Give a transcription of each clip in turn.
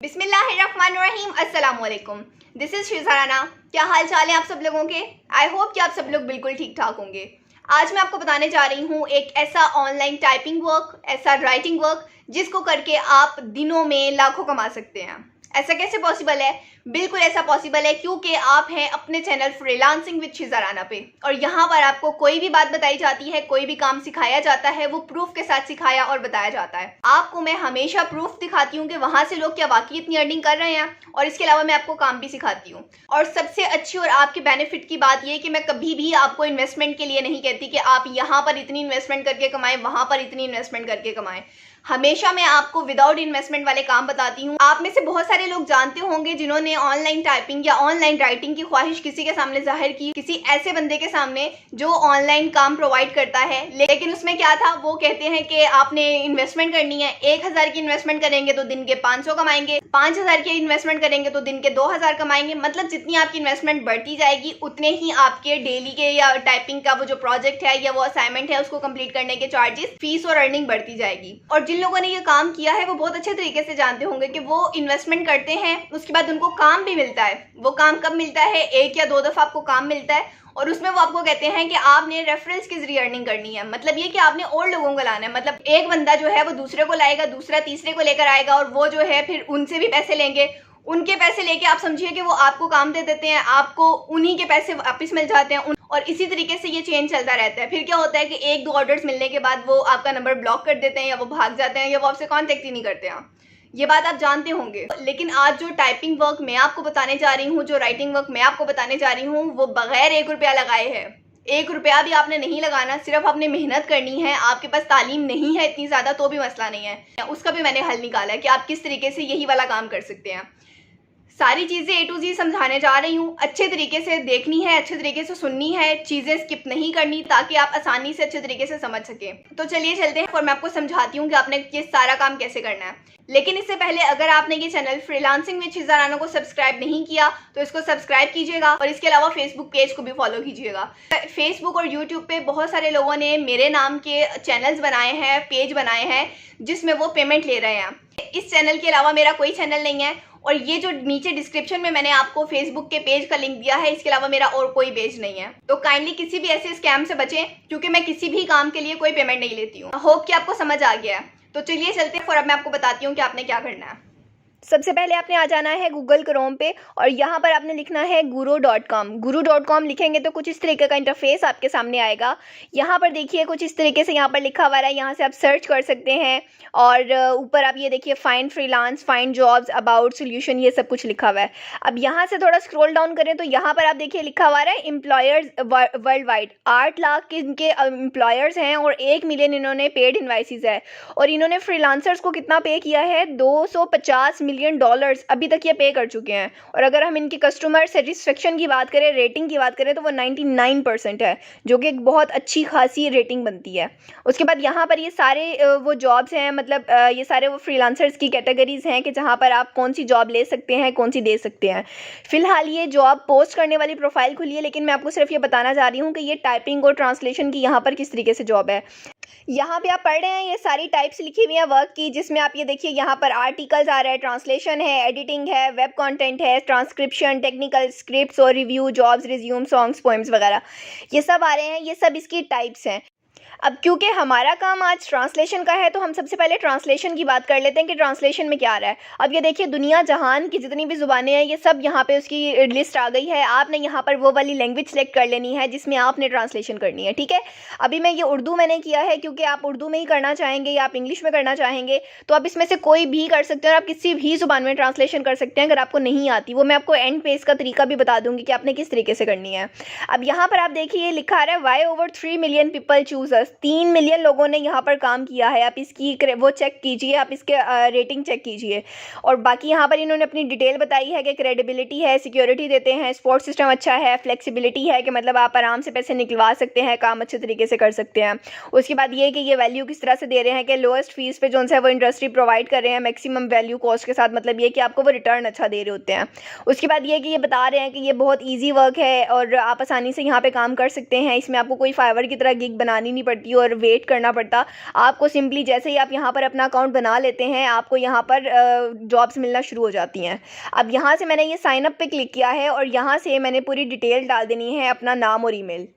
बिस्मिल्लाहिर्रहमानिर्रहीम, अस्सलाम वालेकुम। This is Shizarana. क्या हाल चाल है आप सब लोगों के? आई होप कि आप सब लोग बिल्कुल ठीक ठाक होंगे। आज मैं आपको बताने जा रही हूँ एक ऐसा ऑनलाइन टाइपिंग वर्क, ऐसा राइटिंग वर्क जिसको करके आप दिनों में लाखों कमा सकते हैं। ऐसा कैसे पॉसिबल है? बिल्कुल ऐसा पॉसिबल है क्योंकि आप हैं अपने चैनल फ्रीलांसिंग विद शिज़ाराना पे, और यहाँ पर आपको कोई भी बात बताई जाती है, कोई भी काम सिखाया जाता है, वो प्रूफ के साथ सिखाया और बताया जाता है। आपको मैं हमेशा प्रूफ दिखाती हूँ कि वहाँ से लोग क्या वाकई इतनी अर्निंग कर रहे हैं, और इसके अलावा मैं आपको काम भी सिखाती हूँ। और सबसे अच्छी और आपके बेनिफिट की बात यह कि मैं कभी भी आपको इन्वेस्टमेंट के लिए नहीं कहती कि आप यहाँ पर इतनी इन्वेस्टमेंट करके कमाएं, वहाँ पर इतनी इन्वेस्टमेंट करके कमाएं। हमेशा मैं आपको विदाउट इन्वेस्टमेंट वाले काम बताती हूँ। आप में से बहुत सारे लोग जानते होंगे जिन्होंने ऑनलाइन टाइपिंग या ऑनलाइन राइटिंग की ख्वाहिश किसी के सामने जाहिर की, किसी ऐसे बंदे के सामने जो ऑनलाइन काम प्रोवाइड करता है, लेकिन उसमें क्या था, वो कहते हैं कि आपने इन्वेस्टमेंट करनी है, 1000 की इन्वेस्टमेंट करेंगे तो दिन के 500 कमाएंगे, 5000 की इन्वेस्टमेंट करेंगे तो दिन के 2000 कमाएंगे। मतलब जितनी आपकी इन्वेस्टमेंट बढ़ती जाएगी उतने ही आपके डेली के या टाइपिंग का वो जो प्रोजेक्ट है या वो असाइनमेंट है उसको कंप्लीट करने के चार्जेस, फीस और अर्निंग बढ़ती जाएगी। और जिन लोगों ने ये काम किया है वो बहुत अच्छे तरीके से जानते होंगे कि वो इन्वेस्टमेंट करते हैं, उसके बाद उनको काम भी मिलता है। वो काम कब मिलता है? 1 या 2 दफा आपको काम मिलता है, और उसमें वो आपको कहते हैं कि आपने रेफरेंस के जरिए अर्निंग करनी है। मतलब ये कि आपने और लोगों को लाना है। मतलब एक बंदा जो है वो दूसरे को लाएगा, दूसरा तीसरे को लेकर आएगा, और वो जो है फिर उनसे भी पैसे लेंगे। उनके पैसे लेके आप समझिए कि वो आपको काम दे देते हैं, आपको उन्हीं के पैसे वापस मिल जाते हैं, और इसी तरीके से ये चेंज चलता रहता है। फिर क्या होता है कि 1-2 ऑर्डर्स मिलने के बाद वो आपका नंबर ब्लॉक कर देते हैं, या वो भाग जाते हैं, या वो आपसे कॉन्टेक्ट ही नहीं करते हैं। ये बात आप जानते होंगे। लेकिन आज जो टाइपिंग वर्क मैं आपको बताने जा रही हूँ, जो राइटिंग वर्क मैं आपको बताने जा रही हूँ, वो बगैर 1 रुपया लगाए है। 1 रुपया भी आपने नहीं लगाना, सिर्फ आपने मेहनत करनी है। आपके पास तालीम नहीं है इतनी ज़्यादा तो भी मसला नहीं है, उसका भी मैंने हल निकाला है कि आप किस तरीके से यही वाला काम कर सकते हैं। सारी चीज़ें A to Z समझाने जा रही हूँ। अच्छे तरीके से देखनी है, अच्छे तरीके से सुननी है, चीज़ें स्किप नहीं करनी, ताकि आप आसानी से अच्छे तरीके से समझ सकें। तो चलिए चलते हैं और मैं आपको समझाती हूँ कि आपने ये सारा काम कैसे करना है। लेकिन इससे पहले अगर आपने ये चैनल फ्रीलांसिंग विद शिज़ाराना को सब्सक्राइब नहीं किया तो इसको सब्सक्राइब कीजिएगा, और इसके अलावा फेसबुक पेज को भी फॉलो कीजिएगा। फेसबुक और यूट्यूब पे बहुत सारे लोगों ने मेरे नाम के चैनल्स बनाए हैं, पेज बनाए हैं, जिसमें वो पेमेंट ले रहे हैं। इस चैनल के अलावा मेरा कोई चैनल नहीं है, और ये जो नीचे डिस्क्रिप्शन में मैंने आपको फेसबुक के पेज का लिंक दिया है, इसके अलावा मेरा और कोई पेज नहीं है। तो काइंडली किसी भी ऐसे स्कैम से बचें, क्योंकि मैं किसी भी काम के लिए कोई पेमेंट नहीं लेती हूँ। होप कि आपको समझ आ गया है। तो चलिए चलते हैं और अब मैं आपको बताती हूँ कि आपने क्या करना है। सबसे पहले आपने आ जाना है गूगल क्रोम पे, और यहाँ पर आपने लिखना है guru.com। guru.com लिखेंगे तो कुछ इस तरीके का इंटरफेस आपके सामने आएगा। यहाँ पर देखिए कुछ इस तरीके से यहाँ पर लिखा हुआ है, यहाँ से आप सर्च कर सकते हैं, और ऊपर आप ये देखिए find freelance, find jobs, about, solution, ये सब कुछ लिखा हुआ है। अब यहाँ से थोड़ा स्क्रॉल डाउन करें तो यहाँ पर आप देखिए लिखा हुआ है एम्प्लॉयर्स वर्ल्ड वाइड। 8 लाख के इनके एम्प्लॉयर्स हैं, और 1 मिलियन इन्होंने पेड इन्वाइसेस है, और इन्होंने फ्रीलांसर्स को कितना पे किया है? $250 मिलियन अभी तक ये पे कर चुके हैं। और अगर हम इनकी कस्टमर सेटिस्फेक्शन की बात करें, रेटिंग की बात करें, तो वो 99% है, जो कि एक बहुत अच्छी खासी रेटिंग बनती है। उसके बाद यहाँ पर ये सारे वो जॉब्स हैं, मतलब ये सारे वो फ्रीलांसर्स की कैटेगरीज हैं कि जहाँ पर आप कौन सी जॉब ले सकते हैं, कौन सी दे सकते हैं। फिलहाल ये जॉब पोस्ट करने वाली प्रोफाइल खुली है, लेकिन मैं आपको सिर्फ ये बताना चाह रही हूँ कि ये टाइपिंग और ट्रांसलेशन की यहाँ पर किस तरीके से जॉब है। यहाँ पे आप पढ़ रहे हैं ये सारी टाइप्स लिखी हुई हैं वर्क की, जिसमें आप ये देखिए यहाँ पर आर्टिकल्स आ रहा है, ट्रांसलेशन है, एडिटिंग है, वेब कंटेंट है, ट्रांसक्रिप्शन, टेक्निकल स्क्रिप्ट्स और review, jobs, resume, songs, poems वगैरह, ये सब आ रहे हैं। ये सब इसकी टाइप्स हैं। अब क्योंकि हमारा काम आज ट्रांसलेशन का है, तो हम सबसे पहले ट्रांसलेशन की बात कर लेते हैं कि ट्रांसलेशन में क्या आ रहा है। अब ये देखिए दुनिया जहान की जितनी भी ज़ुबानें हैं, ये सब यहाँ पे उसकी लिस्ट आ गई है। आपने यहाँ पर वो वाली लैंग्वेज सेलेक्ट कर लेनी है जिसमें आपने ट्रांसलेशन करनी है, ठीक है। अभी मैं ये उर्दू मैंने किया है, क्योंकि आप उर्दू में ही करना चाहेंगे या आप इंग्लिश में करना चाहेंगे तो आप इसमें से कोई भी कर सकते हैं, और आप किसी भी ज़ुबान में ट्रांसलेशन कर सकते हैं। अगर आपको नहीं आती, वो मैं आपको एंड पे इसका तरीका भी बता दूँगी कि आपने किस तरीके से करनी है। अब यहाँ पर आप देखिए लिखा आ रहा है why over 3 million people choose us. 3 million लोगों ने यहाँ पर काम किया है। आप इसकी वो चेक कीजिए, आप इसके रेटिंग चेक कीजिए, और बाकी यहाँ पर इन्होंने अपनी डिटेल बताई है कि क्रेडिबिलिटी है, सिक्योरिटी देते हैं, सपोर्ट सिस्टम अच्छा है, फ्लेक्सिबिलिटी है कि मतलब आप आराम से पैसे निकलवा सकते हैं, काम अच्छे तरीके से कर सकते हैं। उसके बाद ये कि ये वैल्यू किस तरह से दे रहे हैं कि लोएस्ट फीस पे जो है वो इंडस्ट्री प्रोवाइड कर रहे हैं मैक्सिमम वैल्यू कॉस्ट के साथ, मतलब ये कि आपको वो रिटर्न अच्छा दे रहे होते हैं। उसके बाद ये कि ये बता रहे हैं कि ये बहुत ईजी वर्क है और आप आसानी से यहाँ पर काम कर सकते हैं। इसमें आपको कोई फाइवर की तरह गिग बनानी नहीं पड़ती पड़ती और वेट करना पड़ता। आपको सिंपली जैसे ही आप यहाँ पर अपना अकाउंट बना लेते हैं, आपको यहाँ पर जॉब्स मिलना शुरू हो जाती हैं। अब यहाँ से मैंने ये साइन अप पे क्लिक किया है और यहाँ से मैंने पूरी डिटेल डाल देनी है, अपना नाम और ईमेल।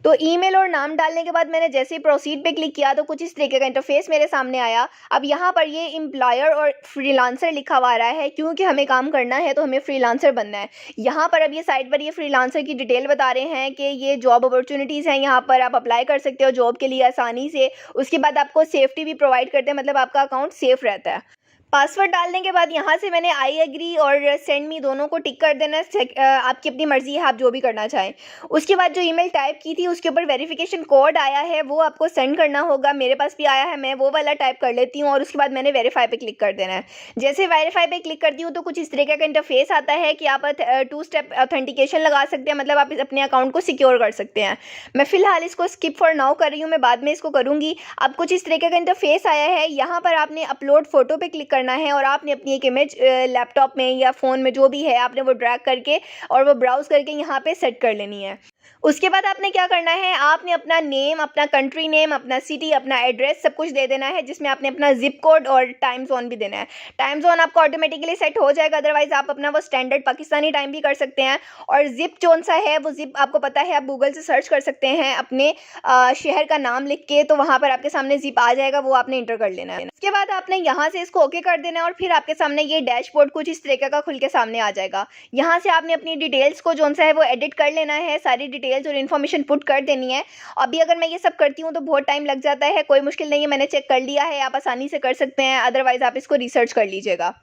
तो ईमेल और नाम डालने के बाद मैंने जैसे ही प्रोसीड पे क्लिक किया तो कुछ इस तरीके का इंटरफेस मेरे सामने आया। अब यहाँ पर ये एम्प्लॉयर और फ्रीलांसर लिखा हुआ आ रहा है, क्योंकि हमें काम करना है तो हमें फ्रीलांसर बनना है। यहाँ पर अब ये साइट पर ये फ्रीलांसर की डिटेल बता रहे हैं कि ये जॉब अपॉर्चुनिटीज़ हैं, यहाँ पर आप अप्लाई कर सकते हो जॉब के लिए आसानी से। उसके बाद आपको सेफ्टी भी प्रोवाइड करते हैं, मतलब आपका अकाउंट सेफ रहता है। पासवर्ड डालने के बाद यहाँ से मैंने आई एग्री और सेंड मी दोनों को टिक कर देना है। आपकी अपनी मर्जी है, आप जो भी करना चाहें। उसके बाद जो ईमेल टाइप की थी उसके ऊपर वेरिफिकेशन कोड आया है, वो आपको सेंड करना होगा। मेरे पास भी आया है, मैं वो वाला टाइप कर लेती हूँ और उसके बाद मैंने वेरीफाई पे क्लिक कर देना है। जैसे वेरीफाई पे क्लिक करती हूँ तो कुछ इस तरीके का इंटरफेस आता है कि आप 2 स्टेप ऑथेंटिकेशन लगा सकते हैं, मतलब आप अपने अकाउंट को सिक्योर कर सकते हैं। मैं फिलहाल इसको स्किप फॉर नाउ कर रही हूँ, मैं बाद में इसको करूँगी। अब कुछ इस तरीके का इंटरफेस आया है, यहाँ पर आपने अपलोड फोटो पे क्लिक करना है और आपने अपनी एक इमेज लैपटॉप में या फ़ोन में जो भी है आपने वो ड्रैग करके और वो ब्राउज़ करके यहाँ पे सेट कर लेनी है। उसके बाद आपने क्या करना है, आपने अपना नेम, अपना कंट्री नेम, अपना सिटी, अपना एड्रेस सब कुछ दे देना है, जिसमें आपने अपना जिप कोड और टाइम जोन भी देना है। टाइम जोन आपको ऑटोमेटिकली सेट हो जाएगा, अदरवाइज आप अपना वो स्टैंडर्ड पाकिस्तानी टाइम भी कर सकते हैं। और जिप जोन सा है वो जिप आपको पता है, आप गूगल से सर्च कर सकते हैं अपने शहर का नाम लिख के, तो वहाँ पर आपके सामने जिप आ जाएगा, वो आपने इंटर कर लेना है। उसके बाद आपने यहाँ से इसको ओके कर देना है और फिर आपके सामने ये डैशबोर्ड कुछ इस तरीके का खुल के सामने आ जाएगा। यहाँ से आपने अपनी डिटेल्स को जो सा है वो एडिट कर लेना है, सारी डिटेल्स और इन्फॉर्मेशन पुट कर देनी है। अभी अगर मैं ये सब करती हूँ तो बहुत टाइम लग जाता है, कोई मुश्किल नहीं है, मैंने चेक कर लिया है, आप आसानी से कर सकते हैं, अदरवाइज आप इसको रिसर्च कर लीजिएगा।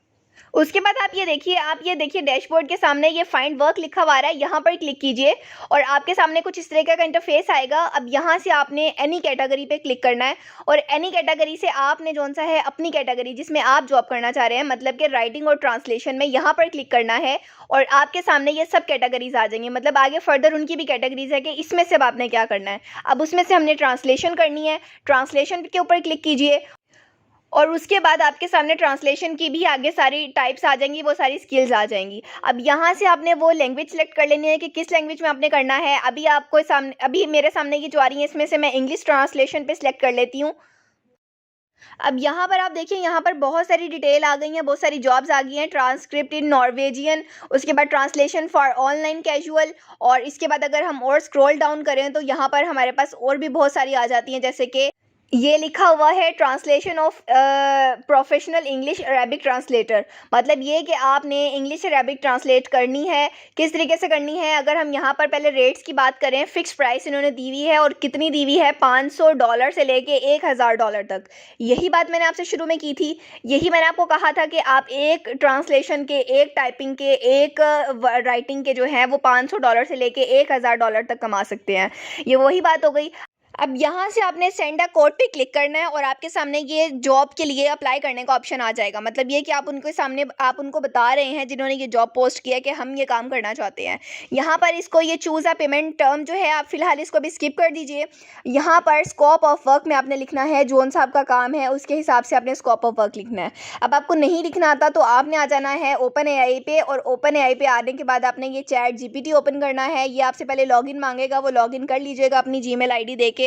उसके बाद आप ये देखिए डैशबोर्ड के सामने ये फाइंड वर्क लिखा हुआ है, यहाँ पर क्लिक कीजिए और आपके सामने कुछ इस तरह का इंटरफेस आएगा। अब यहाँ से आपने एनी कैटेगरी पे क्लिक करना है और एनी कैटेगरी से आपने जो सा है अपनी कैटेगरी जिसमें आप जॉब करना चाह रहे हैं, मतलब कि राइटिंग और ट्रांसलेशन में, यहाँ पर क्लिक करना है और आपके सामने ये सब कैटेगरीज आ जाएंगी। मतलब आगे फर्दर उनकी भी कैटेगरीज है कि इसमें से अब आपने क्या करना है। अब उसमें से हमने ट्रांसलेशन करनी है, ट्रांसलेशन के ऊपर क्लिक कीजिए और उसके बाद आपके सामने ट्रांसलेशन की भी आगे सारी टाइप्स आ जाएंगी, वो सारी स्किल्स आ जाएंगी। अब यहाँ से आपने वो लैंग्वेज सेलेक्ट कर लेनी है कि किस लैंग्वेज में आपने करना है। अभी मेरे सामने ये जो आ रही है इसमें से मैं इंग्लिश ट्रांसलेशन पे सिलेक्ट कर लेती हूँ। अब यहाँ पर आप देखिए, यहाँ पर बहुत सारी डिटेल आ गई हैं, बहुत सारी जॉब्स आ गई हैं। ट्रांसक्रिप्ट इन नॉर्वेजियन, उसके बाद ट्रांसलेशन फॉर ऑनलाइन कैजुअल, और इसके बाद अगर हम और स्क्रॉल डाउन करें तो यहाँ पर हमारे पास और भी बहुत सारी आ जाती हैं, जैसे कि ये लिखा हुआ है translation of professional English Arabic translator. मतलब ये कि आपने इंग्लिश से अरेबिक ट्रांसलेट करनी है, किस तरीके से करनी है। अगर हम यहाँ पर पहले रेट्स की बात करें, फ़िक्स प्राइस इन्होंने दी हुई है और कितनी दी हुई है, $500 से लेके $1000 तक। यही बात मैंने आपसे शुरू में की थी, यही मैंने आपको कहा था कि आप एक ट्रांसलेशन के, एक टाइपिंग के, एक राइटिंग के जो हैं वो $500 से लेके $1000 तक कमा सकते हैं। ये वही बात हो गई। अब यहाँ से आपने सेंड अ कोड पे क्लिक करना है और आपके सामने ये जॉब के लिए अप्लाई करने का ऑप्शन आ जाएगा। मतलब ये कि आप उनको बता रहे हैं जिन्होंने ये जॉब पोस्ट किया कि हम ये काम करना चाहते हैं। यहाँ पर इसको ये चूज़ अ पेमेंट टर्म जो है, आप फिलहाल इसको भी स्किप कर दीजिए। यहाँ पर स्कोप ऑफ वर्क में आपने लिखना है जोन साहब का काम है, उसके हिसाब से आपने स्कोप ऑफ वर्क लिखना है। अब आपको नहीं लिखना आता तो आपने आ जाना है ओपन एआई पे, और ओपन एआई पे आने के बाद आपने ये चैट जीपीटी ओपन करना है। ये आपसे पहले लॉगिन मांगेगा, वो लॉगिन कर लीजिएगा अपनी जीमेल आईडी देके।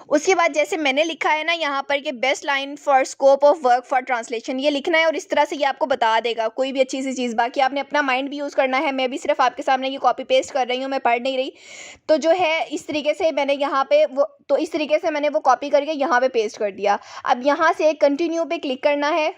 उसके बाद जैसे मैंने लिखा है ना यहाँ पर कि best line for scope of work for translation, ये लिखना है और इस तरह से ये आपको बता देगा कोई भी अच्छी सी चीज़। बाकी आपने अपना माइंड भी यूज़ करना है, मैं भी सिर्फ आपके सामने ये कॉपी पेस्ट कर रही हूँ, मैं पढ़ नहीं रही। तो जो है इस तरीके से मैंने यहाँ पे इस तरीके से मैंने वो कॉपी करके यहाँ पे पेस्ट कर दिया। अब यहाँ से कंटिन्यू पे क्लिक करना है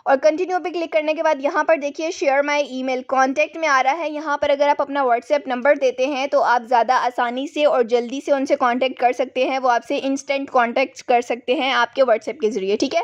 और कंटिन्यू पे क्लिक करने के बाद यहाँ पर देखिए शेयर माय ईमेल कॉन्टैक्ट में आ रहा है। यहाँ पर अगर आप अपना व्हाट्सएप नंबर देते हैं तो आप ज़्यादा आसानी से और जल्दी से उनसे कांटेक्ट कर सकते हैं, वो आपसे इंस्टेंट कांटेक्ट कर सकते हैं आपके व्हाट्सएप के ज़रिए, ठीक है।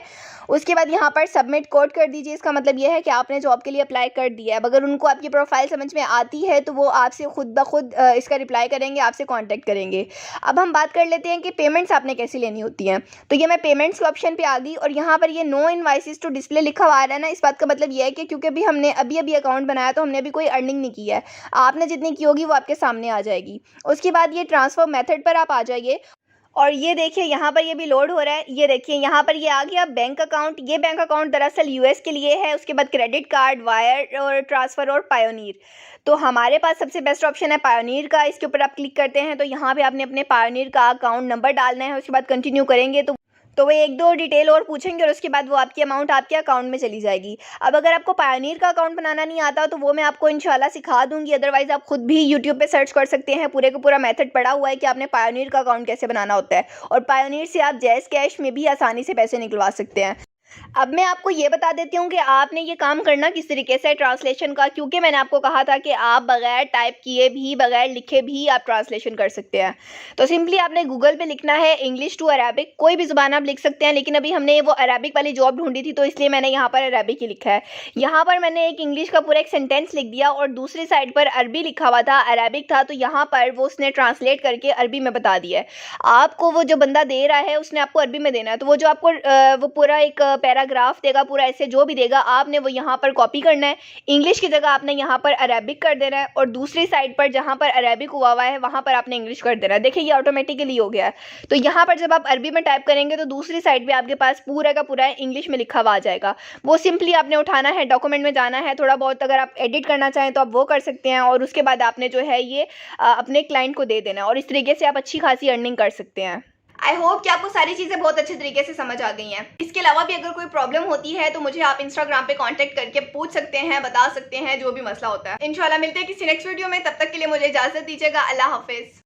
उसके बाद यहाँ पर सबमिट कोड कर दीजिए। इसका मतलब यह है कि आपने जॉब के लिए अप्लाई कर दिया है। अब अगर उनको आपकी प्रोफाइल समझ में आती है तो वो आपसे खुद ब खुद इसका रिप्लाई करेंगे, आपसे कांटेक्ट करेंगे। अब हम बात कर लेते हैं कि पेमेंट्स आपने कैसे लेनी होती हैं। तो ये मैं पेमेंट्स के ऑप्शन पे आ गई और यहाँ पर ये नो इनवाइसेस टू डिस्प्ले लिखा हुआ आ रहा है ना, इस बात का मतलब ये है कि क्योंकि अभी हमने अभी अकाउंट बनाया तो हमने अभी कोई अर्निंग नहीं की है। आपने जितनी की होगी वो आपके सामने आ जाएगी। उसके बाद ये ट्रांसफ़र मेथड पर आप आ जाइए और ये देखिए यहाँ पर ये भी लोड हो रहा है। ये देखिए यहाँ पर ये आ गया बैंक अकाउंट। ये बैंक अकाउंट दरअसल यूएस के लिए है। उसके बाद क्रेडिट कार्ड, वायर और ट्रांसफ़र और पायोनियर। तो हमारे पास सबसे बेस्ट ऑप्शन है पायोनियर का। इसके ऊपर आप क्लिक करते हैं तो यहाँ पे आपने अपने पायोनियर का अकाउंट नंबर डालना है। उसके बाद कंटिन्यू करेंगे तो वो एक दो डिटेल और पूछेंगे और उसके बाद वो आपकी अमाउंट आपके अकाउंट में चली जाएगी। अब अगर आपको पायोनियर का अकाउंट बनाना नहीं आता तो वो मैं आपको इंशाल्लाह सिखा दूंगी। अदरवाइज़ आप खुद भी यूट्यूब पे सर्च कर सकते हैं। पूरे का पूरा मेथड पड़ा हुआ है कि आपने पायोनियर का अकाउंट कैसे बनाना होता है। और पायोनियर से आप जैज़ कैश में भी आसानी से पैसे निकलवा सकते हैं। अब मैं आपको ये बता देती हूँ कि आपने ये काम करना किस तरीके से ट्रांसलेशन का, क्योंकि मैंने आपको कहा था कि आप बगैर टाइप किए भी, बगैर लिखे भी आप ट्रांसलेशन कर सकते हैं। तो सिंपली आपने गूगल पे लिखना है इंग्लिश टू अरेबिक। कोई भी ज़ुबान आप लिख सकते हैं, लेकिन अभी हमने वो अरेबिक वाली जॉब ढूंढी थी तो इसलिए मैंने यहाँ पर अरेबिक ही लिखा है। यहाँ पर मैंने एक इंग्लिश का पूरा एक सेंटेंस लिख दिया और दूसरी साइड पर अरबी लिखा हुआ था, अरेबिक था, तो यहाँ पर वो उसने ट्रांसलेट करके अरबी में बता दिया है। आपको वो जो बंदा दे रहा है उसने आपको अरबी में देना है, तो वो जो आपको वो पूरा एक पैराग्राफ देगा, पूरा ऐसे जो भी देगा आपने वो यहाँ पर कॉपी करना है। इंग्लिश की जगह आपने यहाँ पर अरेबिक कर देना है और दूसरी साइड पर जहाँ पर अरेबिक हुआ हुआ है वहाँ पर आपने इंग्लिश कर देना है। देखिए ये ऑटोमेटिकली हो गया है। तो यहाँ पर जब आप अरबी में टाइप करेंगे तो दूसरी साइड पे आपके पास पूरा का पूरा इंग्लिश में लिखा हुआ आ जाएगा। वो सिंपली आपने उठाना है, डॉक्यूमेंट में जाना है, थोड़ा बहुत अगर आप एडिट करना चाहें तो आप वो कर सकते हैं और उसके बाद आपने जो है ये अपने क्लाइंट को दे देना है और इस तरीके से आप अच्छी खासी अर्निंग कर सकते हैं। आई होप कि आपको सारी चीज़ें बहुत अच्छे तरीके से समझ आ गई हैं। इसके अलावा भी अगर कोई प्रॉब्लम होती है तो मुझे आप इंस्टाग्राम पे कांटेक्ट करके पूछ सकते हैं, बता सकते हैं जो भी मसला होता है। इंशाल्लाह मिलते हैं किसी नेक्स्ट वीडियो में। तब तक के लिए मुझे इजाज़त दीजिएगा। अल्लाह हाफिज़।